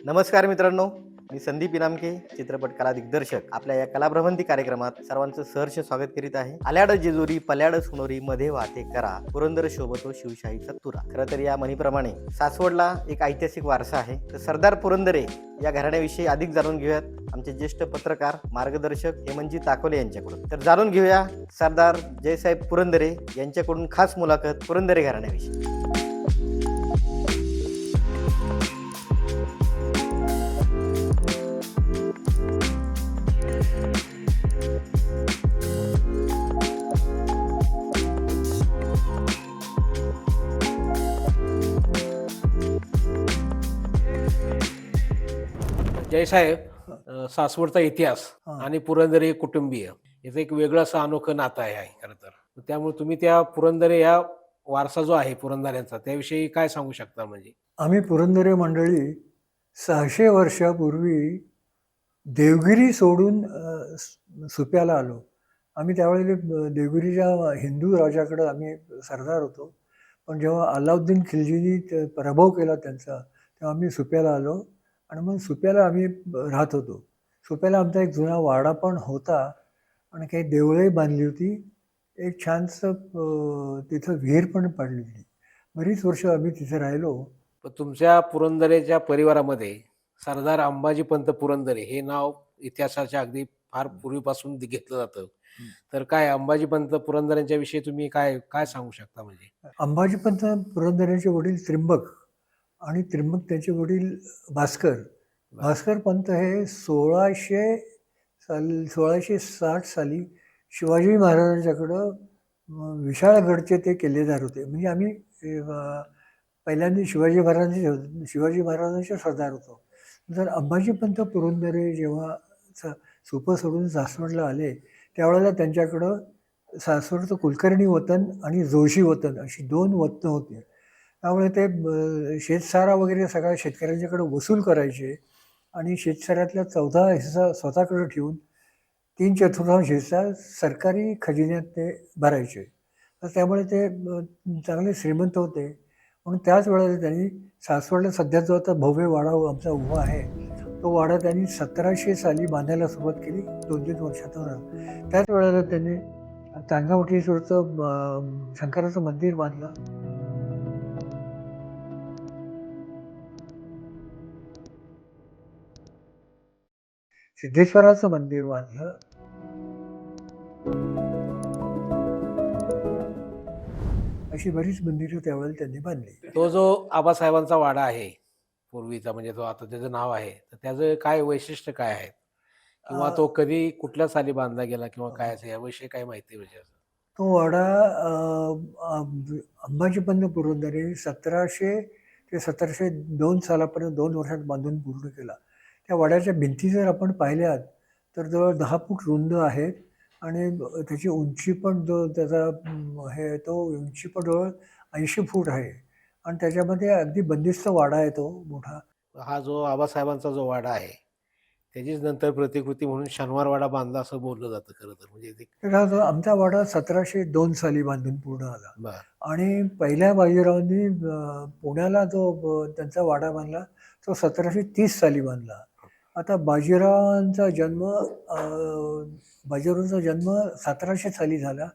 नमस्कार मित्रांनो, मी संदीप इनामके, चित्रपट कला दिग्दर्शक. आपल्या या कलाभ्रमंती कार्यक्रमात सर्वांचं सहर्ष स्वागत करीत आहे. आल्याड जेजुरी पल्याड सुनोरी मध्ये वाटे करा, पुरंदर शोभतो शिवशाहीचा तुरा. खरं तर या म्हणीप्रमाणे सासवडला एक ऐतिहासिक वारसा आहे. तर सरदार पुरंदरे या घराण्याविषयी अधिक जाणून घेऊयात आमचे ज्येष्ठ पत्रकार मार्गदर्शक हेमंतजी ताकोले यांच्याकडून. तर जाणून घेऊया सरदार जयसाहेब पुरंदरे यांच्याकडून खास मुलाखत पुरंदरे घराण्याविषयी. जयसाहेब, सासवडचा इतिहास हां. आणि पुरंदरे कुटुंबीय याचं एक वेगळं असं अनोखं नातं आहे खरं तर. त्यामुळे तुम्ही त्या पुरंदरे या वारसा जो आहे पुरंदऱ्यांचा त्याविषयी काय सांगू शकता? म्हणजे आम्ही पुरंदरे मंडळी 600 वर्षापूर्वी देवगिरी सोडून सुप्याला आलो. आम्ही त्यावेळेला देवगिरीच्या हिंदू राजाकडं आम्ही सरदार होतो. पण जेव्हा अलाउद्दीन खिलजीनी पराभव केला त्यांचा, तेव्हा आम्ही सुप्याला आलो आणि मग सुप्याला आम्ही राहत होतो. सुप्याला आमचा एक जुना वाडा पण होता आणि काही देवळंही बांधली होती. एक छानसं तिथं विहीर पण पाडली होती. बरीच वर्ष आम्ही तिथे राहिलो. पण तुमच्या पुरंदरेच्या परिवारामध्ये सरदार अंबाजीपंत पुरंदरे हे नाव इतिहासाच्या अगदी फार पूर्वीपासून घेतलं जातं. तर काय अंबाजीपंत पुरंदरेंच्या विषयी तुम्ही काय काय सांगू शकता? म्हणजे अंबाजीपंत पुरंदरेचे वडील त्र्यंबक आणि त्र्यंबक त्याचे वडील भास्कर. भास्कर पंत हे 1660 साली शिवाजी महाराजांच्याकडं विशाळगडचे ते किल्लेदार होते. म्हणजे आम्ही पहिल्यांदा शिवाजी महाराजांचे सरदार होतो. तर अंबाजीपंत पुरंदरे जेव्हा सुपं सोडून सासवडला आले, त्यावेळेला त्यांच्याकडं सासवडचं कुलकर्णी वतन आणि जोशी वतन अशी 2 वतनं होती. त्यामुळे ते शेतसारा वगैरे सगळ्या शेतकऱ्यांच्याकडे वसूल करायचे आणि शेतसाऱ्यातला 14 हिस्सा स्वतःकडे ठेवून 3/4 हिस्सा सरकारी खजिन्यात ते भरायचे. तर त्यामुळे ते चांगले श्रीमंत होते. म्हणून त्याच वेळेला त्यांनी सासवडला सध्या जो आता भव्य वाडा आमचा उभा आहे, तो वाडा त्यांनी 1700 साली बांधायला सुरुवात केली 2-3 वर्षातून. त्याच वेळेला त्यांनी तांगावटीचं शंकराचं मंदिर बांधलं. सिद्धेश्वराचं मंदिर बांधलं. अशी बरीच मंदिरं त्यावेळेला त्यांनी बांधली. तो जो आबासाहेबांचा वाडा आहे पूर्वीचा, म्हणजे तो आता त्याचं नाव आहे, तर त्याचं काय वैशिष्ट्य काय आहे? किंवा तो कधी कुठल्या साली बांधला गेला किंवा काय असं याविषयी काय माहिती म्हणजे असं? तो वाडा अंबाजीपंत पुरंदरे 1700 ते 1702 सालापर्यंत 2 वर्षात बांधून पूर्ण केला. त्या वाड्याच्या भिंती जर आपण पाहिल्यात तर जवळ 10 फूट रुंद आहेत आणि त्याची उंची पण जो त्याचा हे तो उंची पण जवळ 80 फूट आहे आणि त्याच्यामध्ये अगदी बंदिस्त वाडा आहे तो मोठा. हा जो आबासाहेबांचा जो वाडा आहे त्याचीच नंतर प्रतिकृती म्हणून शनिवार वाडा बांधला असं बोललं जातं खरं तर. म्हणजे ते तर हा जो आमचा वाडा 1702 साली बांधून पूर्ण आला. बरं. आणि पहिल्या बाजीरावांनी पुण्याला जो त्यांचा वाडा बांधला तो 1730 साली बांधला. आता बाजीरावांचा जन्म 1700 साली झाला.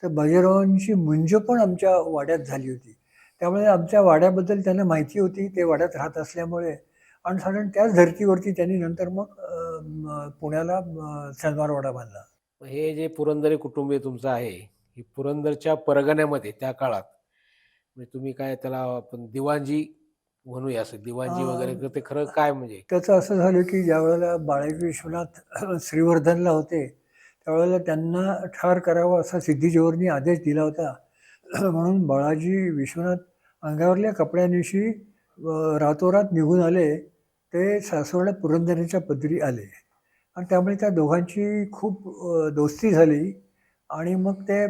तर बाजीरावांची मुंज पण आमच्या वाड्यात झाली होती. त्यामुळे आमच्या वाड्याबद्दल त्यांना माहिती होती. ते वाड्यात राहत असल्यामुळे आणि साधारण त्याच धर्तीवरती त्यांनी नंतर मग पुण्याला शनिवार वाडा बांधला. हे जे पुरंदरे कुटुंबीय तुमचं आहे, ही पुरंदरच्या परगण्यामध्ये त्या काळात म्हणजे तुम्ही काय त्याला आपण दिवाणजी म्हणूया, असं दिवाणजी वगैरे, तर ते खरं काय म्हणजे? त्याचं असं झालं की ज्यावेळेला बाळाजी विश्वनाथ श्रीवर्धनला होते, त्यावेळेला त्यांना ठार करावं असा सिद्धी आदेश दिला होता. म्हणून बाळाजी विश्वनाथ अंगावरल्या कपड्यानिशी रातोरात निघून आले. ते सासवडला पुरंदरेच्या पदरी आले आणि त्यामुळे त्या दोघांची खूप दोस्ती झाली आणि मग ते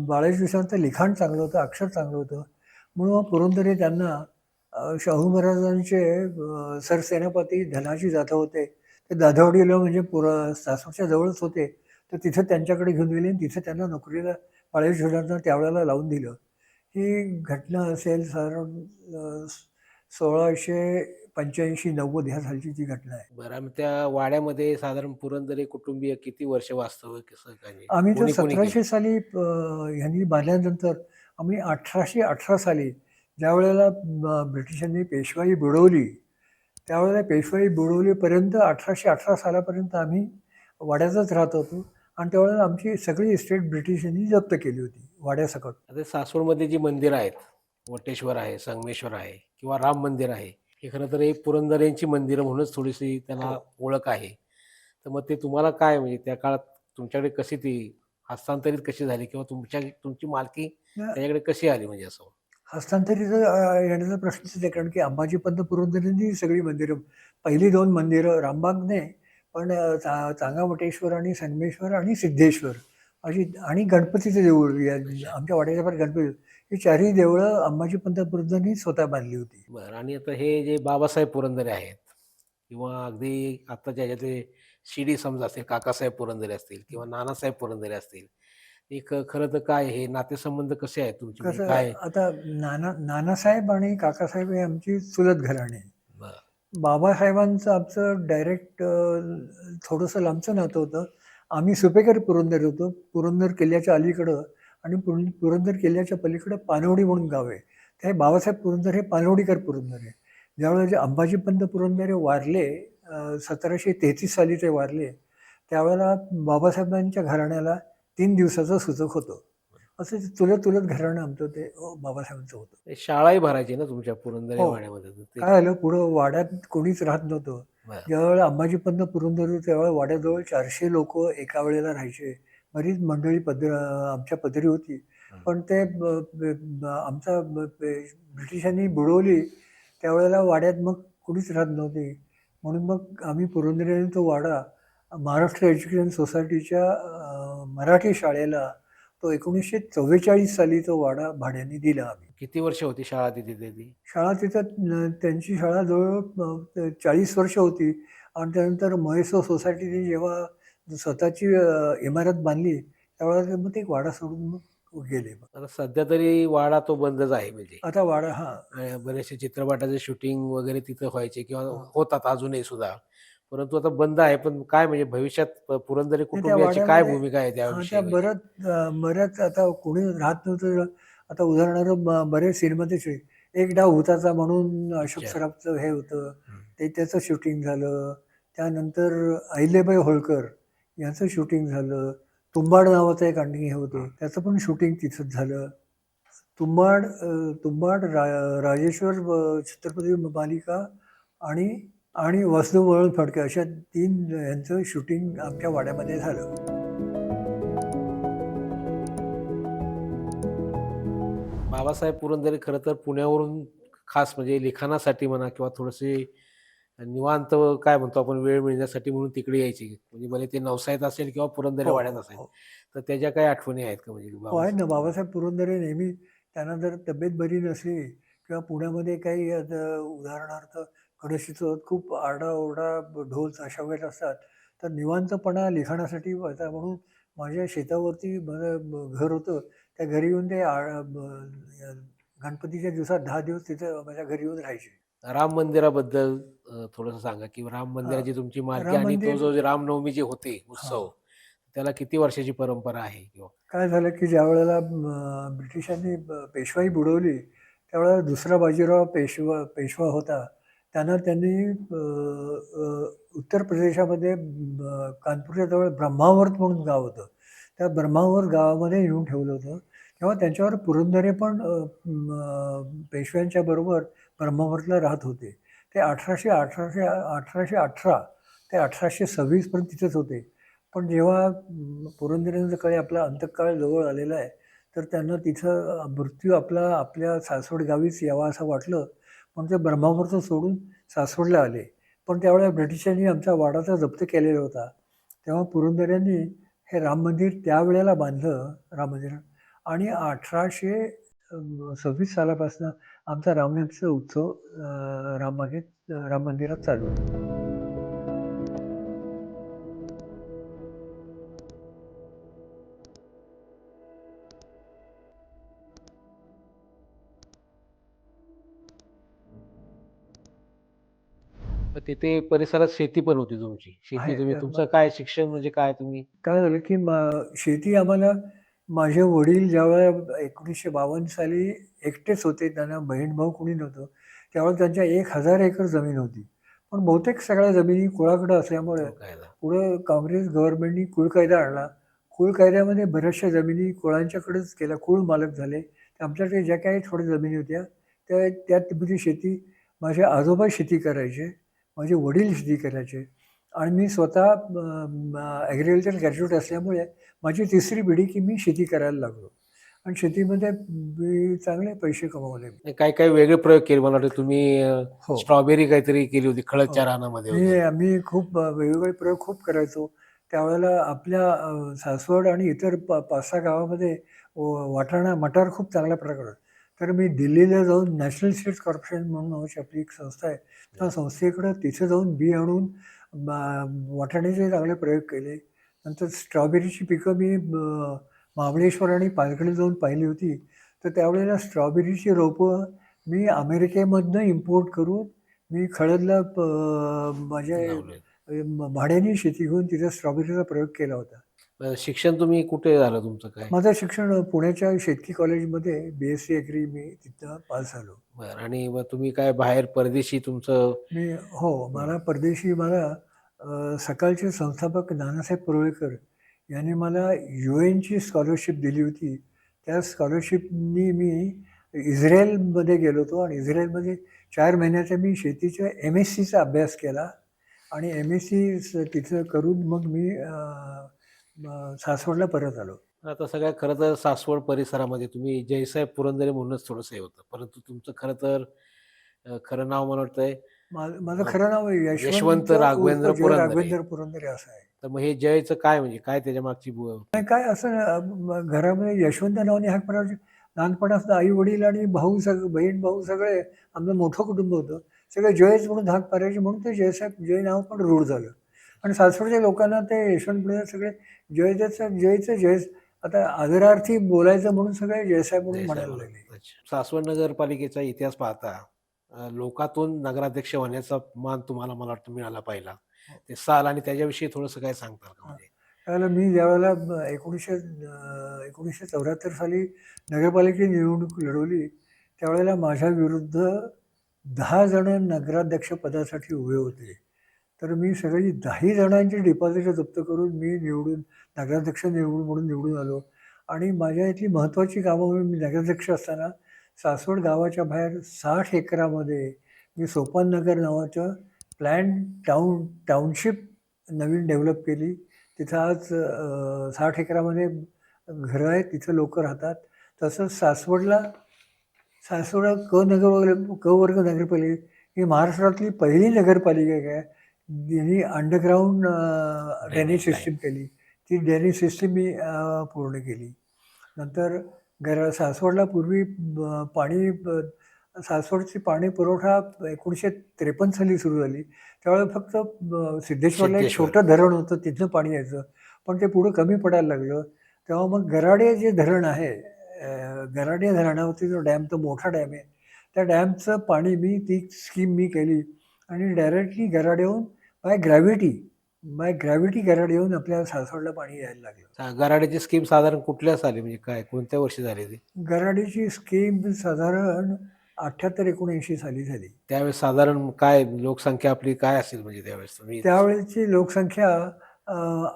बाळाजी विश्वनाथचं लिखाण चांगलं होतं, अक्षर चांगलं होतं. म्हणून मग पुरंदरे त्यांना शाहू महाराजांचे सरसेनापती धनाजी जाधव होते. ते दाधवडीला म्हणजे सासवडच्या जवळच होते. तर तिथं त्यांच्याकडे घेऊन गेले आणि तिथे त्यांना नोकरीला बाळाजी विश्वनाथांना त्यावेळेला लावून दिलं. ही घटना असेल साधारण 85-90 ह्या सालची ती घटना आहे. बरं, आणि त्या वाड्यामध्ये साधारण पुरंदरे कुटुंबीय किती वर्ष वास्तव्य कसं काय म्हणजे? आम्ही तर कोणी कोणी केलं? 1700 साली ह्यांनी बांधल्यानंतर आम्ही 1818 साली ज्यावेळेला ब्रिटिशांनी पेशवाई बुडवली, त्यावेळेला पेशवाई बुडवलीपर्यंत 1818 सालापर्यंत आम्ही वाड्यातच राहत होतो आणि त्यावेळेला आमची सगळी इस्टेट ब्रिटिशांनी जप्त केली होती वाड्यासकट. आता सासवडमध्ये जी मंदिरं आहेत, वटेश्वर आहे, संगमेश्वर आहे किंवा राम मंदिर आहे, हे खरं तर एक पुरंदरेंची मंदिरं म्हणूनच थोडीशी त्यांना ओळख आहे. तर मग ते तुम्हाला काय म्हणजे त्या काळात तुमच्याकडे कशी ती हस्तांतरित कशी झाली किंवा तुमची मालकी त्याच्याकडे कशी आली म्हणजे असं? हस्तांतरित येण्याचा प्रश्नच आहे, कारण की अंबाजीपंत पुरंदरेंनी सगळी मंदिरं, पहिली 2 मंदिरं रामबाग नाही, पण चांगावटेश्वर आणि संगमेश्वर आणि सिद्धेश्वर अशी, आणि गणपतीचं देऊळ आमच्या वाड्याच्या पण गणपती, ही चारही देवळं अंबाजीपंत पुरंदरेंनी स्वतः बांधली होती. बरं, आणि आता हे जे बाबासाहेब पुरंदरे आहेत किंवा अगदी आत्ताच्या ह्याच्यातले शिडी समजा असतील, काकासाहेब पुरंदरे असतील किंवा नानासाहेब पुरंदरे असतील, एक खरं तर काय हे नातेसंबंध कसे आहेत तुमचे म्हणजे कसं काय? आता नानासाहेब आणि काकासाहेब हे आमची चुलत घराणे. बरं. बाबासाहेबांचं आमचं डायरेक्ट थोडंसं लांबचं नातं होतं. आम्ही सुपेकर पुरंदर होतो. पुरंदर किल्ल्याच्या अलीकडं आणि पुरंदर किल्ल्याच्या पलीकडं पानवडी म्हणून गाव आहे. ते बाबासाहेब पुरंदर हे पानवडीकर पुरंदर आहे. ज्यावेळेला जे अंबाजीपंत पुरंदरे वारले, 1733 साली ते वारले, त्यावेळेला बाबासाहेबांच्या घराण्याला 3 दिवसाचं सूतक होतं. असं ते चुलत घराणं आमचं ते बाबासाहेबांचं होतं. ते शाळाही भरायची ना तुमच्या पुरंदरे हो. वाड्यामध्ये तर ते. काय झालं, पुढं वाड्यात कोणीच राहत नव्हतं. बरं. ज्यावेळेला अंबाजीपंत पुरंदर होते, त्यावेळेला वाड्याजवळ 400 लोकं एका वेळेला राहायचे. बरीच मंडळी आमच्या पदरी होती. पण ते ब्रिटिशांनी बुडवली, त्यावेळेला वाड्यात मग कोणीच राहत नव्हते. म्हणून मग आम्ही पुरंदरेने तो वाडा महाराष्ट्र एज्युकेशन सोसायटीच्या मराठी शाळेला तो 1944 साली तो वाडा भाड्याने दिला आम्ही. किती वर्ष होती शाळा तिथे ती? शाळा तिथं त्यांची शाळा जवळ 40 वर्ष होती आणि त्यानंतर म्हैसूर सोसायटीने जेव्हा स्वतःची इमारत बांधली, त्यावेळेला मग ते वाडा सोडून मग गेले. आता सध्या तरी वाडा तो बंदच आहे म्हणजे. आता वाडा बरेचसे चित्रपटाचे शूटिंग वगैरे तिथं व्हायचे किंवा हां. होतात अजूनही सुद्धा. परंतु आता बंद आहे. पण काय म्हणजे भविष्यात पुरंदरे नाही, त्या कुटुंबियाची काय वाड्यामध्ये भूमिका आहे त्या त्याविषयी म्हणजे? बऱ्याच आता कोणी राहत नव्हतं. आता उदाहरणार्थ बरेच सिनेमाचे एक डाव भुताचा म्हणून अशोक अच्छा. सराफचं हे होतं. हं. ते त्याचं शूटिंग झालं. त्यानंतर अहिल्याबाई होळकर यांचं शूटिंग झालं. तुंबाड नावाचं एक आणखी हे होतं. त्याचं पण शूटिंग तिथंच झालं. तुंबाड, राजेश्वर छत्रपती मालिका आणि आणि वासुदेव बळवंत फडके अशा 3 यांचं शूटिंग आमच्या वाड्यामध्ये झालं. बाबासाहेब पुरंदरे खरं तर पुण्यावरून खास म्हणजे लिखाणासाठी म्हणा किंवा थोडेसे निवांत काय म्हणतो आपण वेळ मिळण्यासाठी म्हणून तिकडे यायचे. म्हणजे भले ते नवसाहेत असेल किंवा पुरंदरे हो, वाड्यात हो, असेल. हो. तर त्याच्या काही आठवणी आहेत का म्हणजे हो, आहेत ना. बाबासाहेब? बाबासाहेब पुरंदरे नेहमी, त्यांना जर तब्येत बरी नसली किंवा पुण्यामध्ये काही उदाहरणार्थ गणेशोत्सवात खूप आरडाओरडा, ढोल ताशा वगैरे असतात, तर निवांतपणा लिखाणासाठी व्हायचा. म्हणून माझ्या शेतावरती माझं घर होतं. त्या घरी येऊन ते गणपतीच्या दिवसात 10 दिवस तिथं माझ्या घरी येऊन राहायचे. राम मंदिराबद्दल थोडंसं सांगा की राम हां. मंदिराची तुमची मालकी राम आणि तो मंदिर जो रामनवमी जे होते हां. उत्सव, त्याला किती वर्षाची परंपरा आहे किंवा? काय झालं, की ज्यावेळेला ब्रिटिशांनी पेशवाई बुडवली, त्यावेळेला दुसरा बाजीराव पेशवा होता. त्यांनी उत्तर प्रदेशामध्ये कानपूरच्या जवळ ब्रह्मावर्त म्हणून गाव होतं. त्या ब्रह्मावर्त गावामध्ये येऊन ठेवलं होतं. तेव्हा त्यांच्यावर पुरंदरे पण पेशव्यांच्या बरोबर ब्रह्मावर्तला राहत होते. ते 1818 ते 1826 पर्यंत तिथेच होते. पण जेव्हा पुरंदरेंचा काळी आपला अंतकाळ जवळ आलेला आहे, तर त्यांना तिथं मृत्यू आपल्या सासवड गावीच यावा असं वाटलं. पण ते ब्रह्मावर्त सोडून सासवडला आले. पण त्यावेळेला ब्रिटिशांनी आमचा वाडाचा जप्त केलेला होता. तेव्हा पुरंदरेंनी हे राम मंदिर त्यावेळेला बांधलं, राम मंदिर, आणि 1826 सालापासून आमचा रामनवमीचा उत्सव राम मंदिरात चालू आहे. मग तिथे परिसरात शेती पण होती तुमची. शेती आहे. तुम्ही तुमचं काय शिक्षण म्हणजे काय तुम्ही काय झालं की शेती आम्हाला माझे वडील ज्यावेळेला 1952 साली एकटेच होते, त्यांना बहीण-भाऊ कोणी नव्हतं. त्यावेळेला त्यांच्या 1000 एकर जमीन होती. पण बहुतेक सगळ्या जमिनी कुळाकडं असल्यामुळे हो, काय झालं? पुढं काँग्रेस गव्हर्नमेंटनी कुळ कायदा आणला. कुळ कायद्यामध्ये बऱ्याचशा जमिनी कुळांच्याकडेच केल्या. कुळ मालक झाले. तर आमच्याकडे ज्या काही थोड्या जमिनी होत्या, त्यामध्ये शेती माझे आजोबा शेती करायचे, माझे वडील शेती करायचे आणि मी स्वतः ॲग्रिकल्चर ग्रॅज्युएट असल्यामुळे माझी तिसरी पिढी की मी शेती करायला लागलो आणि शेतीमध्ये मी चांगले पैसे कमवले. नाही, काही वेगळे प्रयोग केले मला वाटतं तुम्ही हो. स्ट्रॉबेरी काहीतरी केली होती हो. खळदच्या रानामध्ये वगैरे. आम्ही खूप वेगवेगळे प्रयोग खूप करायचो. त्यावेळेला आपल्या सासवड आणि इतर 5-6 गावामध्ये वाटाणा, मटार खूप चांगल्या प्रकारात. तर मी दिल्लीला जाऊन नॅशनल सीड्स कॉर्पोरेशन म्हणून नावाची आपली एक संस्था आहे. त्या संस्थेकडं तिथे जाऊन बी आणून वाटाण्याचे चांगले प्रयोग केले. नंतर स्ट्रॉबेरीची पिकं मी महाबळेश्वर आणि पालघरला जाऊन पाहिली होती. तर त्यावेळेला स्ट्रॉबेरीची रोपं मी अमेरिकेमधनं इम्पोर्ट करून मी खळदला माझ्या लावले. भाड्याने शेती घेऊन तिथे स्ट्रॉबेरीचा प्रयोग केला होता. शिक्षण तुम्ही कुठे झालं तुमचं काय? माझं शिक्षण पुण्याच्या शेतकी कॉलेजमध्ये BSc ॲग्री मी तिथं पास झालो. बरं आणि मग तुम्ही काय बाहेर परदेशी तुमचं मला परदेशी सकाळचे संस्थापक नानासाहेब परुळेकर यांनी मला UNची स्कॉलरशिप दिली होती. त्या स्कॉलरशिपनी मी इस्रायलमध्ये गेलो होतो आणि इस्रायलमध्ये 4 महिन्याचा मी शेतीच्या MSCचा अभ्यास केला आणि MSc तिथं करून मग मी सासवडला परत आलो. आता सगळ्या खरं तर सासवड परिसरामध्ये तुम्ही जयसाहेब पुरंदरे म्हणूनच थोडंसं हे होतं. परंतु तुमचं खरं तर खरं नाव मला वाटतंय माझं खरं नाव यशवंत यशवंत उर्फ राघवेंद्र जय पुरंदरे. राघवेंद्र पुरंदरे असं आहे. तर मग हे जयचं काय म्हणजे काय त्याच्या मागची नाही काय असं घरामध्ये यशवंत नावाने हाक मारायचे. लहानपणापासून आई-वडील आणि भाऊ बहीण-भाऊ सगळे आमचं मोठं कुटुंब होतं. सगळे जयच म्हणून हाक मारायचे म्हणून ते जय नाव पण रूढ झालं. आणि सासवडच्या लोकांना ते यशवंत पुढे सगळे जयचं जयच आता आदरार्थी बोलायचं म्हणून सगळे जयसाहेब म्हणून म्हणायला लागले. अच्छा. सासवड नगरपालिकेचा इतिहास पाहता लोकातून नगराध्यक्ष होण्याचा मान तुम्हाला मला वाटतं मिळाला पहिला. ते साल आणि त्याच्याविषयी थोडंसं काय सांगताल का म्हणजे? त्यावेळेला मी ज्यावेळेला 1974 साली नगरपालिकेची निवडणूक लढवली, त्यावेळेला माझ्या विरुद्ध 10 जण नगराध्यक्ष पदासाठी उभे होते. तर मी सगळी 10ही जणांची डिपॉझिट जप्त करून मी नगराध्यक्ष म्हणून निवडून आलो आणि माझ्या इथली महत्त्वाची कामं म्हणून मी नगराध्यक्ष असताना सासवड गावाच्या बाहेर 60 एकरामध्ये मी सोपाननगर नावाचं टाउनशिप नवीन डेव्हलप केली. तिथं आज 60 एकरामध्ये घरं आहेत, तिथं लोकं राहतात. तसंच सासवड क वर्ग नगरपालिका ही महाराष्ट्रातली पहिली नगरपालिका आहे ज्यांनी अंडरग्राऊंड ड्रेनेज सिस्टीम केली. ती ड्रेनेज सिस्टीम मी पूर्ण केली. नंतर सासवडला पूर्वी सासवडची पाणी पुरवठा 1953 साली सुरू झाली. त्यावेळेला फक्त सिद्धेश्वरला एक छोटं धरण होतं, तिथनं पाणी यायचं. पण ते पुढं कमी पडायला लागलं. तेव्हा मग गराडे जे धरण आहे, गराडे धरणावरती जो डॅम, तो मोठा डॅम आहे. त्या डॅमचं पाणी ती स्कीम मी केली आणि डायरेक्टली गराड्याहून बाय ग्रॅव्हिटी गराड येऊन आपल्या सासवडला पाणी यायला लागलं. गराड्याची स्कीम साधारण कुठल्या साली म्हणजे काय कोणत्या वर्षी झाली ती? गराडीची स्कीम साधारण 78-79 साली झाली. त्यावेळेस साधारण काय लोकसंख्या आपली काय असेल म्हणजे त्यावेळेस त्यावेळेची लोकसंख्या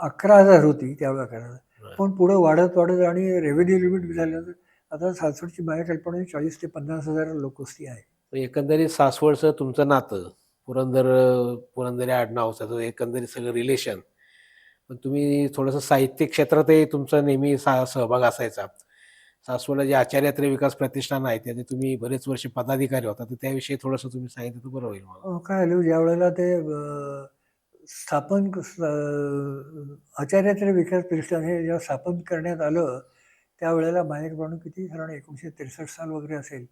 11,000 होती त्यावेळेला करायला. पण पुढं वाढत आणि रेव्हेन्यू लिमिट झाल्यानंतर आता सासवडची माझ्या कल्पना 40,000 ते 50,000 लोकवस्ती आहे. एकंदरीत सासवडचं तुमचं नातं पुरंदरे आडनावचं एकंदरीत सगळं रिलेशन. पण तुम्ही थोडंसं साहित्य क्षेत्रातही तुमचा नेहमी सहभाग असायचा. सासवडला जे आचार्यात्रे विकास प्रतिष्ठान आहे त्याचे तुम्ही बरेच वर्ष पदाधिकारी होता. तर त्याविषयी थोडंसं तुम्ही सांगितलं तर बरं होईल मला. काय झालं ज्यावेळेला ते आचार्यात्रे विकास प्रतिष्ठान हे जेव्हा स्थापन करण्यात आलं, त्यावेळेला माझ्याकडून किती साधारण 1963 साल वगैरे असेल.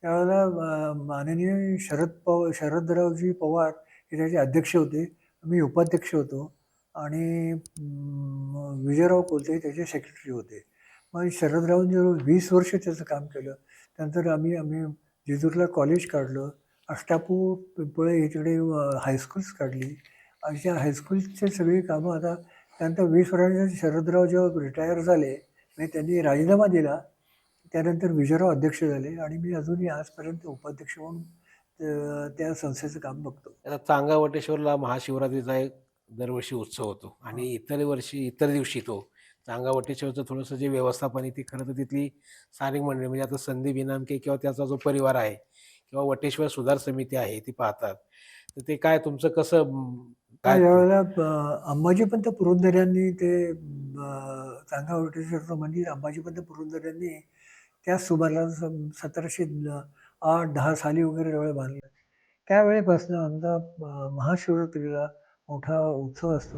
त्यावेळेला माननीय शरदरावजी पवार हे त्याचे अध्यक्ष होते. मी उपाध्यक्ष होतो आणि विजयराव कोलते त्याचे सेक्रेटरी होते. मग शरदरावांनी 20 वर्ष त्याचं काम केलं. त्यानंतर आम्ही जेजूरला कॉलेज काढलं अष्टापूर पिंपळे इकडे हायस्कूल्स काढली. अशा हायस्कूलचे सगळी कामं आता त्यानंतर 20 वर्षांचे शरदराव जेव्हा रिटायर झाले, म्हणजे त्यांनी राजीनामा दिला. त्यानंतर विजयराव अध्यक्ष झाले आणि मी अजूनही आजपर्यंत उपाध्यक्ष म्हणून त्या संस्थेचं काम बघतो. आता चांगावटेश्वरला महाशिवरात्रीचा एक दरवर्षी उत्सव होतो आणि इतर दिवशी तो चांगावटेश्वरचं थोडंसं जे व्यवस्थापन आहे, ती खरं तर तिथली स्थानिक मंडळी म्हणजे आता संदीप इनामके किंवा त्याचा जो परिवार आहे किंवा वटेश्वर सुधार समिती आहे ती पाहतात. तर ते काय तुमचं कसं काय यावेळेला अंबाजीपंत पुरंदऱ्यांनी ते चांगावटेश्वरचं मंदिर अंबाजीपंत पुरंदऱ्यांनी त्याच सुमाराला 1708-10 साली वगैरे ज्यावेळेला बांधलं. त्यावेळेपासून आमचा महाशिवरात्रीला मोठा उत्सव असतो.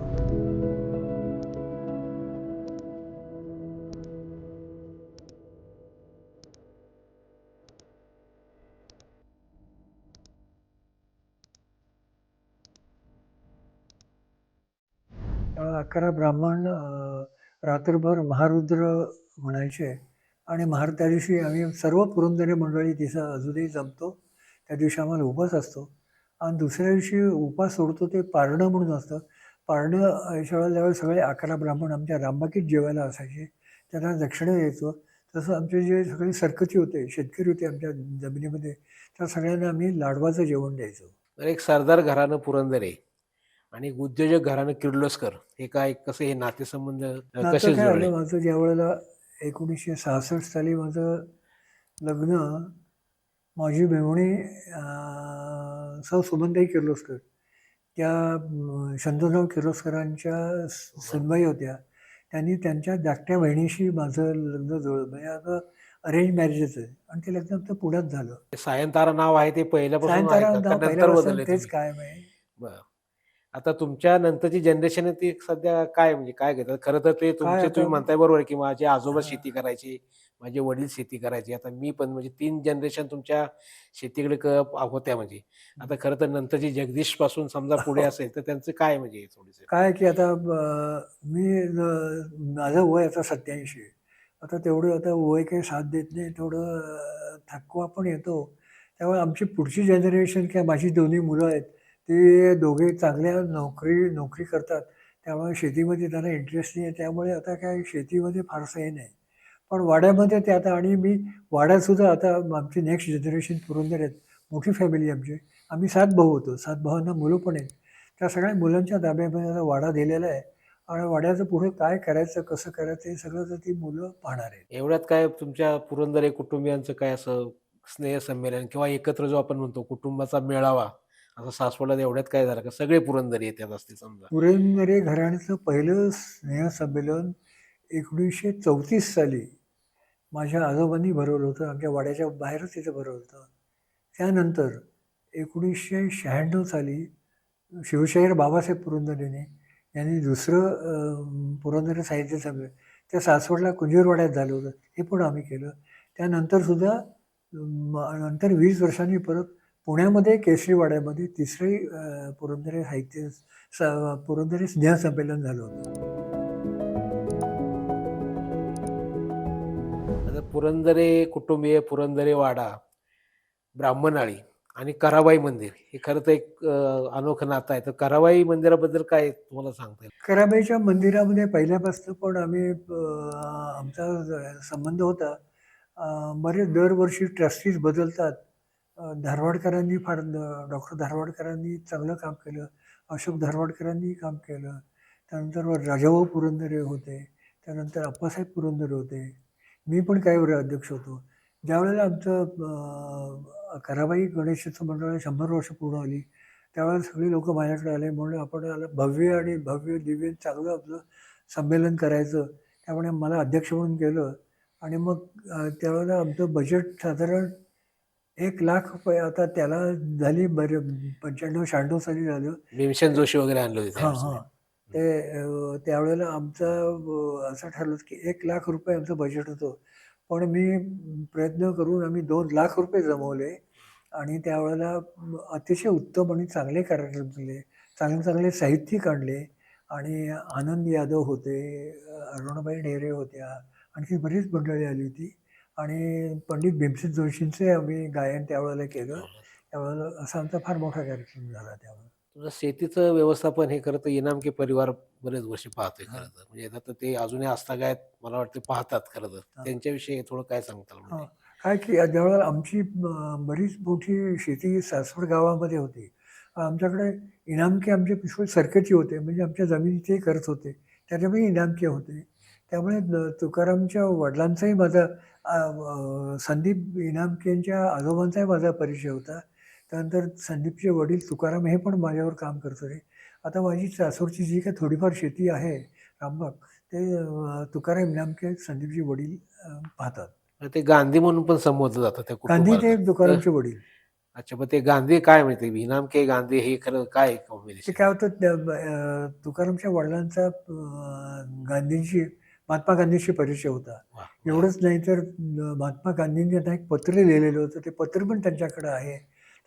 त्यावेळेला 11 ब्राह्मण रात्रभर महारुद्र म्हणायचे आणि त्या दिवशी आम्ही सर्व पुरंदरी मंडळी तिथं अजूनही जमतो. त्या दिवशी आम्हाला उपास असतो आणि दुसऱ्या दिवशी उपास सोडतो ते पारणं म्हणून असतं. पारणं अशा वेळेला ज्यावेळेला सगळे 11 ब्राह्मण आमच्या रामबागेत जेवायला असायचे. त्यांना दक्षिणा द्यायचो. तसं आमचे जे सगळे सरकती होते, शेतकरी होते आमच्या जमिनीमध्ये, त्या सगळ्यांना आम्ही लाडवाचं जेवण द्यायचो. तर एक सरदार घराणं पुरंदरे आणि एक उद्योजक घराणं किर्लोस्कर हे काय कसं हे नातेसंबंध नातं कसे काय जुळले? आलं माझं ज्यावेळेला 1966 साली माझं लग्न माझी मेव्हणी सौ सुमनताई किर्लोस्कर त्या शंतनूराव किर्लोस्करांच्या सुनबाई होत्या. त्यांनी त्यांच्या धाकट्या बहिणीशी माझं लग्न जुळलं. म्हणजे आता अरेंज मॅरेजच आहे आणि ते लग्न आमचं पुण्यात झालं. सायंतारा नाव आहे ते पहिल्यापासून आहे सायंतारा का? का नाव नंतर पहिल्यापासून बदलले तेच तुम्ही? कायम आहे. बरं. आता तुमच्या नंतरची जनरेशन आहे ती सध्या काय म्हणजे काय घेतात? खरं तर ते काय तुम्ही आता म्हणताय बरोबर आहे, की माझे आजोबा हां. शेती करायचे, माझे वडील शेती करायचे. आता मी पण म्हणजे 3 जनरेशन तुमच्या शेतीकडे होत्या म्हणजे. आता खरं तर नंतरची जगदीश पासून समजा पुढे असेल, तर त्यांचं काय म्हणजे थोडंसं? काय आहे की आता माझं वय आता 87 आहे. आता तेवढं आता वय काही साथ देत नाही. तेवढं थकवा पण येतो. त्यामुळे आमची पुढची जनरेशन किंवा माझी दोन्ही मुलं आहेत, ते दोघे चांगल्या नोकरी करतात. त्यामुळे शेतीमध्ये त्यांना इंटरेस्ट नाही आहे. त्यामुळे आता काय शेतीमध्ये फारसं हे नाही. पण वाड्यामध्ये ते आता आणि मी वाड्यातसुद्धा आता आमची नेक्स्ट जनरेशन पुरंदर आहेत. मोठी फॅमिली आमची. आम्ही 7 भाऊ होतो. 7 भावांना मुलं पण आहेत. त्या सगळ्या मुलांच्या ताब्यामध्ये आता वाडा दिलेला आहे आणि वाड्याचं पुढे काय करायचं, कसं करायचं हे सगळं तर ती मुलं पाहणार आहेत. एवढ्यात काय तुमच्या पुरंदरे कुटुंबियांचं काय असं स्नेहसंमेलन किंवा एकत्र जो आपण म्हणतो कुटुंबाचा मेळावा, असं सासवडला एवढ्यात काय झालं का सगळे पुरंदरे येतात असतील समजा? पुरंदरे घराण्याचं पहिलं स्नेहसंमेलन 1934 साली माझ्या आजोबांनी भरवलं होतं. आमच्या वाड्याच्या बाहेरच तिथं भरवलं होतं. त्यानंतर 1996 साली शिवशाहीर बाबासाहेब पुरंदरेने यांनी दुसरं पुरंदरे साहित्य संमेलन त्या सासवडला कुंजीरवाड्यात झालं होतं. हे पण आम्ही केलं. त्यानंतरसुद्धा नंतर 20 वर्षांनी परत पुण्यामध्ये केसरीवाड्यामध्ये तिसरे पुरंदरे पुरंदरे स्नेहसंमेलन झालं होतं. आता पुरंदरे कुटुंबीय, पुरंदरे वाडा, ब्राह्मणाळी आणि कराबाई मंदिर हे खरं तर एक अनोखं नातं आहे. तर कराबाई मंदिराबद्दल काय तुम्हाला सांगता येईल? कराबाईच्या मंदिरामध्ये पहिल्यापासून पण आम्ही आमचा संबंध होता. बरेच दरवर्षी ट्रस्टीज बदलतात. धारवाडकरांनी डॉक्टर धारवाडकरांनी चांगलं काम केलं. अशोक धारवाडकरांनी काम केलं. त्यानंतर राजाभाऊ पुरंदरे होते. त्यानंतर अप्पासाहेब पुरंदरे होते. मी पण काही वेळा अध्यक्ष होतो. ज्यावेळेला आमचं कराबाई गणेशोत्सव मंडळाला 100 वर्ष पूर्ण आली, त्यावेळेला सगळे लोकं माझ्याकडे आले. म्हणले आपण भव्य दिव्य चांगलं आपलं संमेलन करायचं. त्यामुळे मला अध्यक्ष म्हणून केलं आणि मग त्यावेळेला आमचं बजेट साधारण ₹1,00,000 आता त्याला झाली 95-96 साली झालं. भीमसेन जोशी वगैरे आणले होते हां, त्यावेळेस तुम्ही. हां. ते त्यावेळेला आमचं असं ठरलं की ₹1,00,000 आमचं बजेट होतं. पण मी प्रयत्न करून आम्ही ₹2,00,000 जमवले आणि त्यावेळेला अतिशय उत्तम आणि चांगले कार्यक्रम केले. चांगले-चांगले साहित्यिक आणले आणि आनंद यादव होते, अरुणाबाई ढेरे होत्या, आणखी बरीच मंडळी आली होती आणि पंडित भीमसेन जोशींचे आम्ही गायन त्यावेळेला केलं. त्यावेळेला असा आमचा फार मोठा कार्यक्रम झाला त्यावेळेला. तुझं शेतीचं व्यवस्थापन हे खरं तर इनामके परिवार बरेच वर्ष पाहतोय हां, खरं तर. म्हणजे आता ते अजूनही आजतागायत मला वाटतं पाहतात खरं तर. हां, त्यांच्याविषयी थोडं काय सांगताल हां. म्हणजे? काय की ज्यावेळेला आमची बरीच मोठी शेती सासवड गावामध्ये होती. आमच्याकडे इनामके आमचे पुष्कळ सरकेचे होते. म्हणजे आमच्या जमिनी ते करत होते. त्याच्यामुळे इनामके होते. त्यामुळे तुकारामच्या वडिलांचाही माझा संदीप इनामकेंच्या आजोबांचाही माझा परिचय होता. त्यानंतर संदीपचे वडील तुकाराम हे पण माझ्यावर काम करत होते. आता माझी सासवडची जी काही थोडीफार शेती आहे रामबाग, ते तुकाराम इनामके संदीपचे वडील पाहतात. ते गांधी म्हणून पण संबोधलं जातं त्या गांधी कुटुंबाला. ते तर तुकारामचे वडील. अच्छा, मग ते गांधी काय माहिती इनामके गांधी हे खरं काय ते कॉम्बिनेशन काय आहे? होतं तुकारामच्या वडिलांचा गांधींशी महात्मा गांधींशी परिचय होता. वाह! बरं. एवढंच नाही तर महात्मा गांधींनी त्यांना एक पत्र लिहिलेलं होतं. ते पत्र पण त्यांच्याकडे आहे.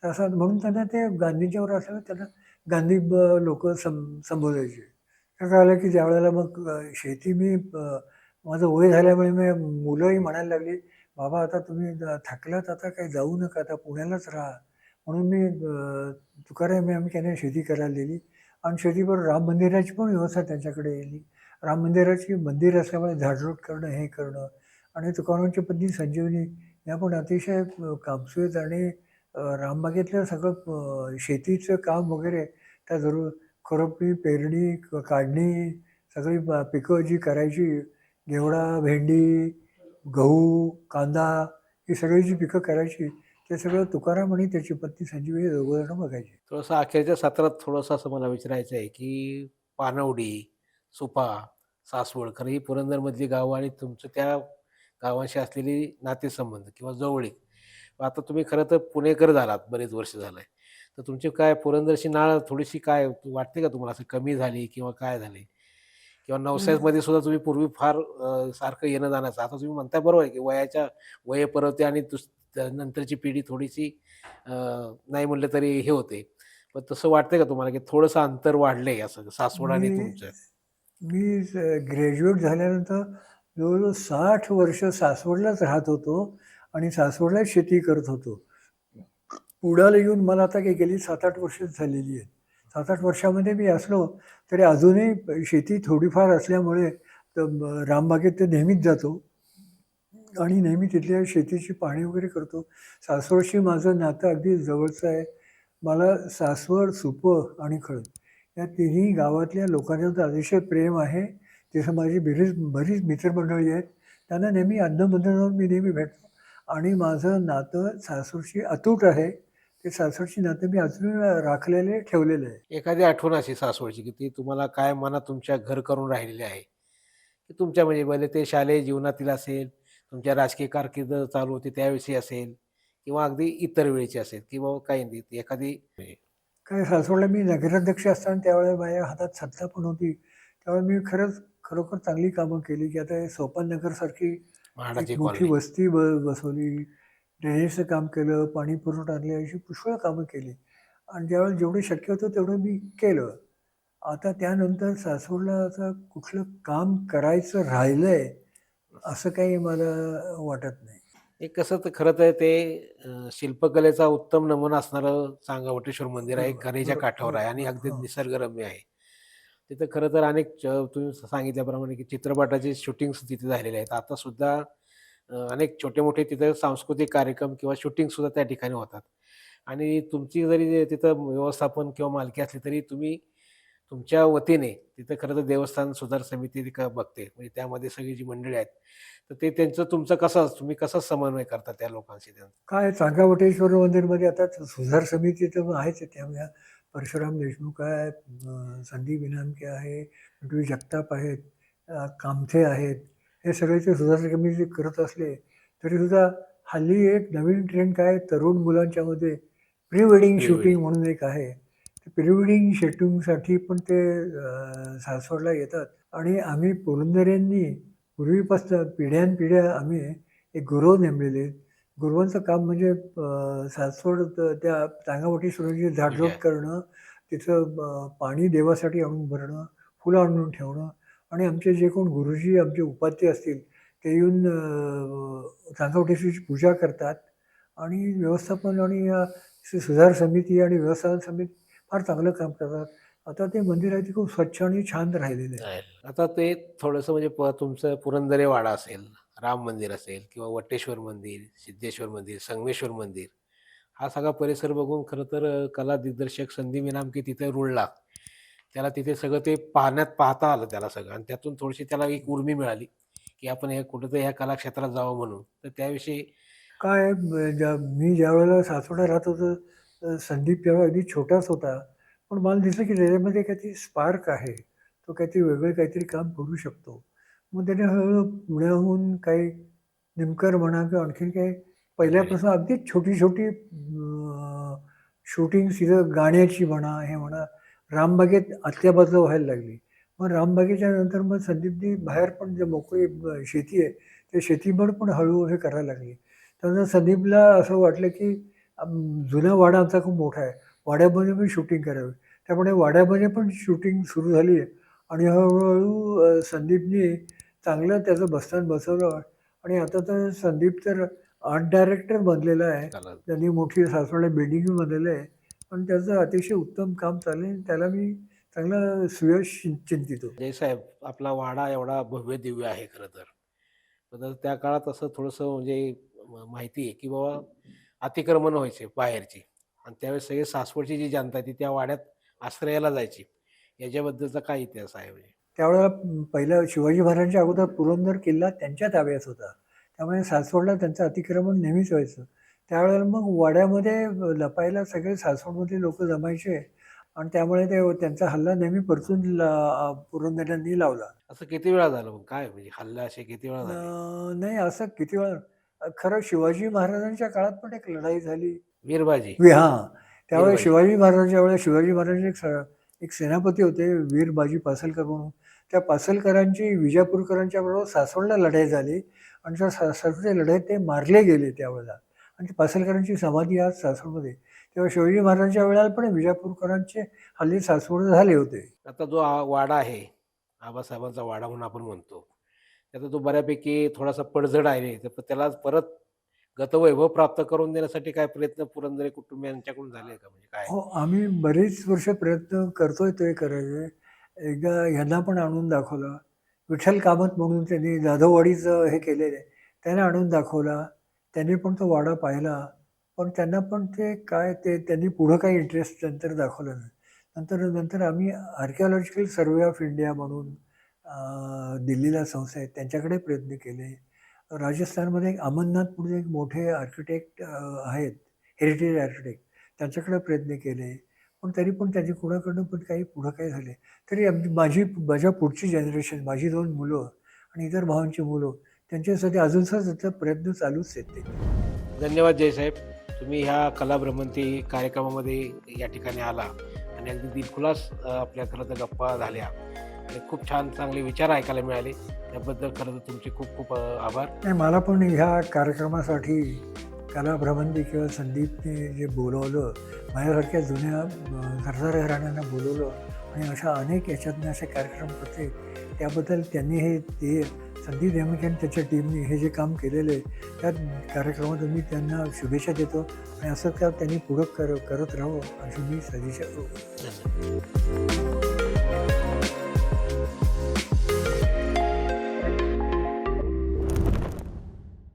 तर असं म्हणून त्यांना ते गांधींच्यावर असल्यामुळे त्यांना गांधी लोकं संबोधायचे. तर कळालं की ज्यावेळेला मग शेती मी माझं वय झाल्यामुळे मी मुलंही म्हणायला लागली, "बाबा आता तुम्ही थकलात आता काही जाऊ नका. आता पुण्यालाच राहा." म्हणून मी तुकाराम यांनी शेती करायला दिली आणि शेतीबरोबर राम मंदिराची पण व्यवस्था त्यांच्याकडे येली. राम मंदिराची मंदिर असल्यामुळे झाडलोट करणं, हे करणं आणि तुकारामांची पत्नी संजीवनी या पण अतिशय कामसुयत आणि रामबागेतलं सगळं शेतीचं काम वगैरे त्या जरूर खुरपणी, पेरणी, काढणी सगळी पिकं जी करायची घेवडा, भेंडी, गहू, कांदा ही सगळी जी पिकं करायची ते सगळं तुकाराम आणि त्याची पत्नी संजीवनी दोघं जण बघायचे. थोडंसं अखेरच्या सत्रात थोडंसं असं मला विचारायचं आहे, की पानवडी, सुपा, सासवड खरं ही पुरंदरमधली गावं आणि तुमचं त्या गावांशी असलेली नातेसंबंध किंवा जवळीक. आता तुम्ही खरं तर पुणेकर झालात बरेच वर्ष झालंय. तर तुमची काय पुरंदरची नाळ थोडीशी काय वाटते का तुम्हाला असं कमी झाली किंवा काय झाली? किंवा नवसामध्ये सुद्धा तुम्ही पूर्वी फार सारखं येणं जाण्याचं. आता तुम्ही म्हणताय बरोबर आहे, की वयेपरवते आणि नंतरची पिढी थोडीशी नाही म्हटलं तरी हे होते. पण तसं वाटतंय का तुम्हाला, की थोडंसं अंतर वाढलंय असं सासवड मी आणि तुमचं? मी ग्रॅज्युएट झाल्यानंतर जवळजवळ 60 वर्ष सासवडलाच राहत होतो आणि सासवडलाच शेती करत होतो. पुण्याला येऊन मला आता काही गेली 7-8 वर्षच झालेली आहेत. 7-8 वर्षामध्ये मी असलो तरी अजूनही शेती थोडीफार असल्यामुळे रामबागेत तर नेहमीच जातो आणि नेहमी तिथल्या शेतीची पाहणी वगैरे करतो. सासवडशी माझं नातं अगदी जवळचं आहे. मला सासवड, सुपं आणि खळद या तिन्ही गावातल्या लोकांचं अतिशय प्रेम आहे. तिथं माझी बरीच मित्रमंडळी आहेत. त्यांना नेहमी अधनं-मधनं जाऊन मी नेहमी भेटतो आणि माझं नातं सासवडशी अतूट आहे. ते सासवडची नातं मी अजून राखलेले ठेवलेलं आहे. एखादी आठवण अशी सासवडची, की ती तुम्हाला काय मनात तुमच्या घर करून राहिलेली आहे? की तुमच्या म्हणजे भले ते शालेय जीवनातील असेल, तुमच्या राजकीय कारकीर्द चालू होती त्याविषयी असेल किंवा अगदी इतर वेळेची असेल किंवा काही नाही एखादी काय सासवडला मी नगराध्यक्ष असताना त्यावेळेला माझ्या हातात सत्ता पण होती. त्यावेळेला मी खरोखर चांगली कामं केली, की आता हे सोपान नगरसारखी एक म्हाडाची मोठी कॉलनी. वस्ती बसवली. ड्रेनेजचं काम केलं, पाणी पुरवठा आणले, अशी पुष्कळ कामं केली आणि ज्यावेळेला जेवढं शक्य होतं तेवढं मी केलं. आता त्यानंतर सासवडला असं कुठलं काम करायचं राहिलंय, असं काही मला वाटत नाही. एक कसं तर खरं तर ते शिल्पकलेचा उत्तम नमुना असणारं चांगावटेश्वर मंदिर आहे. बरोबर, करेच्या काठावर आहे आणि अगदी हां. निसर्गरम्य आहे. तिथं खरं तर अनेक तुम्ही सांगितल्याप्रमाणे की चित्रपटाचे शूटिंग्स तिथे झालेले आहेत. आता सुद्धा अनेक छोटे-मोठे तिथे सांस्कृतिक कार्यक्रम किंवा शूटिंग सुद्धा त्या ठिकाणी होतात. आणि तुमची जरी तिथं व्यवस्थापन किंवा मालकी असली तरी तुम्ही तुमच्या वतीने तिथं खरं तर देवस्थान सुधार समिती ती बघते. म्हणजे त्यामध्ये सगळी जी मंडळी आहेत, तर ते त्यांचं तुमचं कसं तुम्ही कसा समन्वय करता त्या लोकांशी त्यांचा? काय चांगावटेश्वर मंदिरमध्ये आता सुधार समिती तर आहेच आहे. त्यामुळे परशुराम देशमुख आहेत, संदीप इनामके आहे, पृथ्वी जगताप आहेत, कामथे आहेत. हे सगळे ते सुधार समिती करत असले तरीसुद्धा हल्ली एक नवीन ट्रेंड काय तरुण मुलांच्यामध्ये pre wedding pre shooting wedding. म्हणून एक आहे. ते प्री वेडिंग शूटिंगसाठी पण ते सासवडला येतात आणि आम्ही पुरंदरेंनी पूर्वीपासून पिढ्यानपिढ्या आम्ही एक गुरव नेमलेले आहेत. गुरुवांचं काम म्हणजे सासवड त्या चांगावटीश्वराची झाडलोट पूजा. करणं, तिथं पाणी देवासाठी आणून भरणं, फुलं आणून ठेवणं आणि आमचे जे कोण गुरुजी आमचे उपाध्ये असतील ते येऊन चांगावटीश्वराची पूजा करतात आणि व्यवस्थापन आणि सुधार समिती आणि व्यवस्थापन समिती फार चांगलं काम करतात. आता ते मंदिर आहे ते खूप स्वच्छ आणि छान राहिलेलं आहे. आता ते थोडंसं म्हणजे तुमचं पुरंदरे वाडा असेल, राम मंदिर असेल किंवा वटेश्वर मंदिर, सिद्धेश्वर मंदिर, संगमेश्वर मंदिर, हा सगळा परिसर बघून खरं तर कला दिग्दर्शक संदीप इनामके तिथे रुळला. त्याला तिथे सगळं ते पाहता आलं त्याला सगळं आणि त्यातून थोडीशी त्याला एक उर्मी मिळाली, की आपण हे कुठेतरी ह्या कलाक्षेत्रात जावं म्हणून. तर त्याविषयी काय आहे, मी ज्यावेळेला सासवडला राहत होतो, संदीप तेव्हा अगदी छोटाच होता. पण मला दिसलं की त्याच्यामध्ये काहीतरी स्पार्क आहे. तो काहीतरी वेगळं काहीतरी काम करू शकतो. मग त्याने हळूहळू पुण्याहून काही निमकर म्हणा किंवा आणखीन काही पहिल्यापासून अगदी छोटी-छोटी शूटिंग तिथं गाण्याची म्हणा, हे म्हणा, रामबागेत आतल्या व्हायला लागली. मग रामबागेच्या नंतर मग संदीपनी बाहेर पण जे मोकळी शेती आहे, त्या शेतीवर पण हळू हे करायला लागली. त्यानंतर संदीपला असं वाटलं की जुना वाडा आमचा खूप मोठा आहे. वाड्यामध्ये पण शूटिंग करावी. त्यामुळे वाड्यामध्ये पण शूटिंग सुरू झाली आणि हळू संदीपनी चांगलं त्याचं बस्तान बसवलं आणि आता तर संदीप तर आर्ट डायरेक्टर बनलेला आहे. कला त्यांनी मोठी सासवडला बिल्डिंग बनवलेलं आहे. पण त्याचं अतिशय उत्तम काम चालू आहे. त्याला मी चांगला सुयश चिंतितो. जयसाहेब आपला वाडा एवढा भव्य दिव्य आहे खरं तर. तर त्या काळात असं थोडंसं म्हणजे माहिती आहे, की बाबा अतिक्रमण व्हायचे बाहेरची आणि त्यावेळेस सगळे सासवडची जी जनता आहे ती त्या वाड्यात आश्रयाला जायची. याच्याबद्दलचा काय इतिहास आहे म्हणजे? त्यावेळेला पहिलं शिवाजी महाराजांच्या अगोदर पुरंदर किल्ला त्यांच्या ताब्यात होता. त्यामुळे सासवडला त्यांचं अतिक्रमण नेहमीच व्हायचं. त्यावेळेला मग वाड्यामध्ये लपायला सगळे सासवडमधले लोकं जमायचे आणि त्यामुळे ते त्यांचा हल्ला नेहमी परतून पुरंदऱ्यांनी लावला. असं किती वेळा झालं मग? काय म्हणजे हल्ले असे किती वेळा झाले? नाही असं किती वेळा खरं शिवाजी महाराजांच्या काळात पण एक लढाई झाली. वीरबाजी. हां. त्यावेळेस वीरबाजी. शिवाजी महाराजांच्या वेळेस शिवाजी महाराज एक सेनापती होते वीर बाजी पासलकर म्हणून. त्या पासलकरांची विजापूरकरांच्या बरोबर सासवडला लढाई झाली आणि त्या सासवडच्या लढाईत ते मारले गेले त्यावेळेला आणि ती पासलकरांची समाधी आज सासवडमध्ये. तेव्हा शिवाजी महाराजांच्या वेळेला पण विजापूरकरांचे हल्ले सासवड झाले होते. आता जो वाडा आहे, आबासाहेबांचा वाडा म्हणून आपण म्हणतो. त्याचा तो बऱ्यापैकी थोडासा पडझड आहे. तर त्याला परत गतवैभव प्राप्त करून देण्यासाठी काय प्रयत्न पुरंदरे कुटुंबियांच्याकडून झाले का? म्हणजे काय? हो, आम्ही बरेच वर्ष प्रयत्न करतोय ते करायचे. एकदा ह्यांना पण आणून दाखवलं. विठ्ठल कामत म्हणून त्यांनी जाधववाडीचं हे केलेलं आहे. त्यांना आणून दाखवला. त्यांनी पण तो वाडा पाहिला. पण त्यांना पण ते काय ते त्यांनी पुढं काही इंटरेस्ट नंतर दाखवला नाही. नंतर नंतर आम्ही आर्किओलॉजिकल सर्व्हे ऑफ इंडिया म्हणून दिल्लीला संस्था आहे त्यांच्याकडे प्रयत्न केले. राजस्थानमध्ये एक अमरनाथ म्हणून एक मोठे आर्किटेक्ट आहेत, हेरिटेज आर्किटेक्ट. त्यांच्याकडे प्रयत्न केले. पण तरी पण त्याची कोणाकडनं पण काही पुढं काय झाले. तरी माझ्या पुढची जनरेशन, माझी 2 मुलं आणि इतर भावांची मुलं त्यांच्यासाठी अजूनचा प्रयत्न चालूच आहेत ते. धन्यवाद जयसाहेब. तुम्ही ह्या कला भ्रमंती कार्यक्रमामध्ये या ठिकाणी आला आणि अगदी दिलखुलास आपल्या खरं तर गप्पा झाल्या आणि खूप छान चांगले विचार ऐकायला मिळाले. त्याबद्दल खरं तर तुमचे खूप खूप आभार. नाही, मला पण ह्या कार्यक्रमासाठी कला भ्रमंती किंवा संदीपने जे बोलवलं, माझ्यासारख्या जुन्या सरदार घराण्यांना बोलवलं आणि अशा अनेक याच्यातनं असे कार्यक्रम करते त्याबद्दल त्यांनी ते संदीप नेमके आणि त्याच्या टीमने हे जे काम केलेलं आहे त्या कार्यक्रमात मी त्यांना शुभेच्छा देतो आणि असं का त्यांनी पुढं करत राहावं अशी मी सदिच्छा करतो. धन्यवाद.